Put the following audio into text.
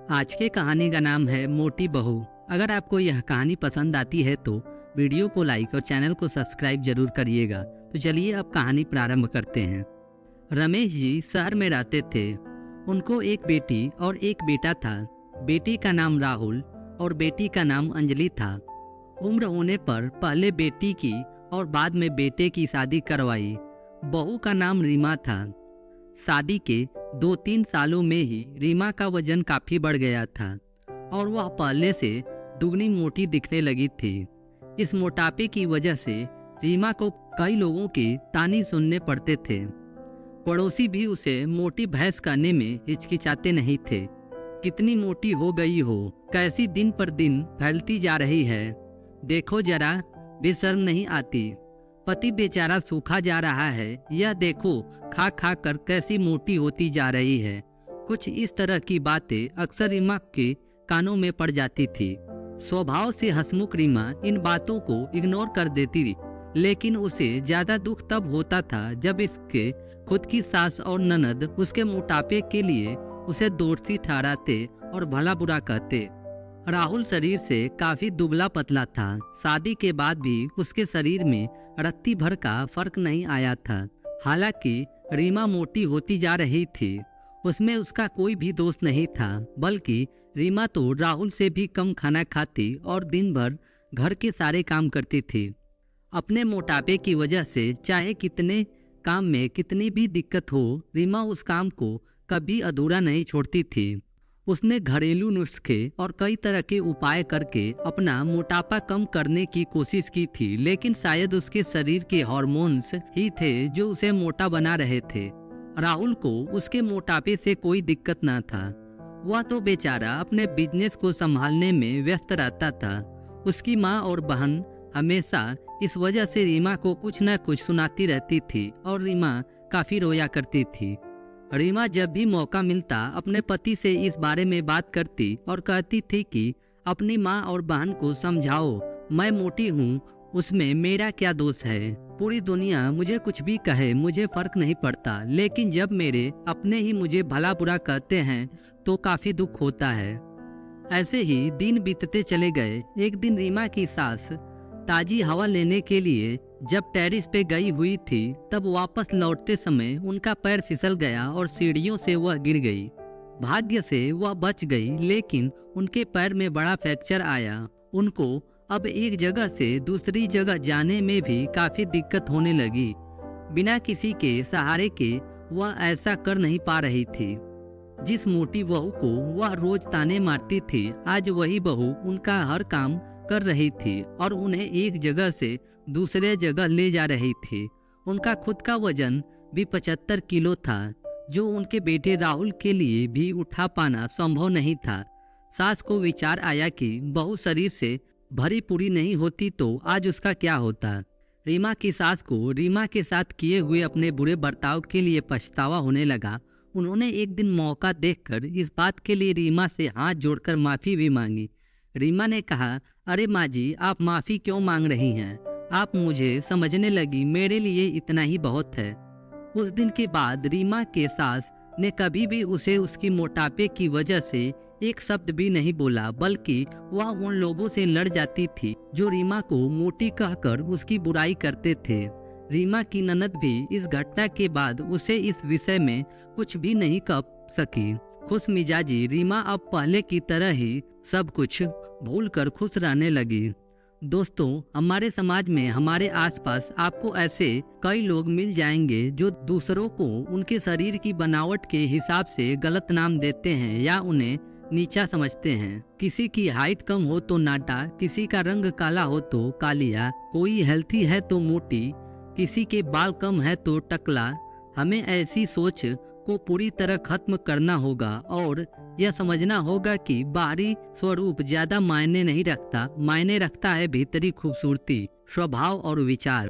आज के कहानी का नाम है मोटी बहू। अगर आपको यह कहानी पसंद आती है तो वीडियो को लाइक और चैनल को सब्सक्राइब जरूर करिएगा। तो चलिए अब कहानी प्रारंभ करते हैं। रमेश जी शहर में रहते थे। उनको एक बेटी और एक बेटा था। बेटी का नाम राहुल और बेटी का नाम अंजलि था। उम्र होने पर पहले बेटी की और बाद में बेटे की शादी करवाई। बहू का नाम रीमा था। शादी के 2-3 सालों में ही रीमा का वजन काफी बढ़ गया था और वह पहले से दुगनी मोटी दिखने लगी थी। इस मोटापे की वजह से रीमा को कई लोगों के ताने सुनने पड़ते थे। पड़ोसी भी उसे मोटी भैंस कहने में हिचकिचाते नहीं थे। कितनी मोटी हो गई हो, कैसी दिन पर दिन फैलती जा रही है, देखो जरा, बेशर्म नहीं आती। पति बेचारा सूखा जा रहा है, यह देखो खा खा कर कैसी मोटी होती जा रही है। कुछ इस तरह की बातें अक्सर रीमा के कानों में पड़ जाती थी। स्वभाव से हंसमुख रीमा इन बातों को इग्नोर कर देती थी, लेकिन उसे ज्यादा दुख तब होता था जब इसके खुद की सास और ननद उसके मोटापे के लिए उसे दोषी ठहराते और भला बुरा कहते। राहुल शरीर से काफी दुबला पतला था। शादी के बाद भी उसके शरीर में रत्ती भर का फर्क नहीं आया था। हालांकि रीमा मोटी होती जा रही थी, उसमें उसका कोई भी दोष नहीं था, बल्कि रीमा तो राहुल से भी कम खाना खाती और दिन भर घर के सारे काम करती थी। अपने मोटापे की वजह से चाहे कितने काम में कितनी भी दिक्कत हो, रीमा उस काम को कभी अधूरा नहीं छोड़ती थी। उसने घरेलू नुस्खे और कई तरह के उपाय करके अपना मोटापा कम करने की कोशिश की थी, लेकिन शायद उसके शरीर के हार्मोन्स ही थे जो उसे मोटा बना रहे थे। राहुल को उसके मोटापे से कोई दिक्कत न था। वह तो बेचारा अपने बिजनेस को संभालने में व्यस्त रहता था। उसकी माँ और बहन हमेशा इस वजह से रीमा को कुछ न कुछ सुनाती रहती थी और रीमा काफी रोया करती थी। रीमा जब भी मौका मिलता अपने पति से इस बारे में बात करती और कहती थी कि अपनी माँ और बहन को समझाओ, मैं मोटी हूँ, उसमें मेरा क्या दोष है। पूरी दुनिया मुझे कुछ भी कहे, मुझे फर्क नहीं पड़ता, लेकिन जब मेरे अपने ही मुझे भला बुरा कहते हैं तो काफी दुख होता है। ऐसे ही दिन बीतते चले गए। एक दिन रीमा की सास ताजी हवा लेने के लिए जब टेरिस पे गई हुई थी, तब वापस लौटते समय उनका पैर फिसल गया और सीढ़ियों से वह गिर गई। भाग्य से वह बच गई, लेकिन उनके पैर में बड़ा फ्रैक्चर आया। उनको अब एक जगह से दूसरी जगह जाने में भी काफी दिक्कत होने लगी। बिना किसी के सहारे के वह ऐसा कर नहीं पा रही थी। जिस मोटी बहू को वह रोज ताने मारती थी, आज वही बहू उनका हर काम कर रही थी और उन्हें एक जगह से दूसरे जगह ले जा रही थी। उनका खुद का वजन भी 75 किलो था, जो उनके बेटे राहुल के लिए भी उठा पाना संभव नहीं था। सास को विचार आया कि बहू शरीर से भरी पूरी नहीं होती तो आज उसका क्या होता। रीमा की सास को रीमा के साथ किए हुए अपने बुरे बर्ताव के लिए पछतावा होने लगा। उन्होंने एक दिन मौका देखकर इस बात के लिए रीमा से हाथ जोड़कर माफी भी मांगी। रीमा ने कहा, अरे माँ जी, आप माफी क्यों मांग रही हैं? आप मुझे समझने लगी, मेरे लिए इतना ही बहुत है। उस दिन के बाद रीमा के सास ने कभी भी उसे उसकी मोटापे की वजह से एक शब्द भी नहीं बोला, बल्कि वह उन लोगों से लड़ जाती थी जो रीमा को मोटी कहकर उसकी बुराई करते थे। रीमा की ननद भी इस घटना के बाद उसे इस विषय में कुछ भी नहीं कह सकी। खुश मिजाजी रीमा अब पहले की तरह ही सब कुछ भूलकर खुश रहने लगी। दोस्तों, हमारे समाज में हमारे आसपास आपको ऐसे कई लोग मिल जाएंगे जो दूसरों को उनके शरीर की बनावट के हिसाब से गलत नाम देते हैं या उन्हें नीचा समझते हैं। किसी की हाइट कम हो तो नाटा, किसी का रंग काला हो तो कालिया, कोई हेल्थी है तो मोटी, किसी के बाल कम है तो टकला। हमें ऐसी सोच को पूरी तरह खत्म करना होगा और यह समझना होगा कि बाहरी स्वरूप ज्यादा मायने नहीं रखता, मायने रखता है भीतरी खूबसूरती, स्वभाव और विचार।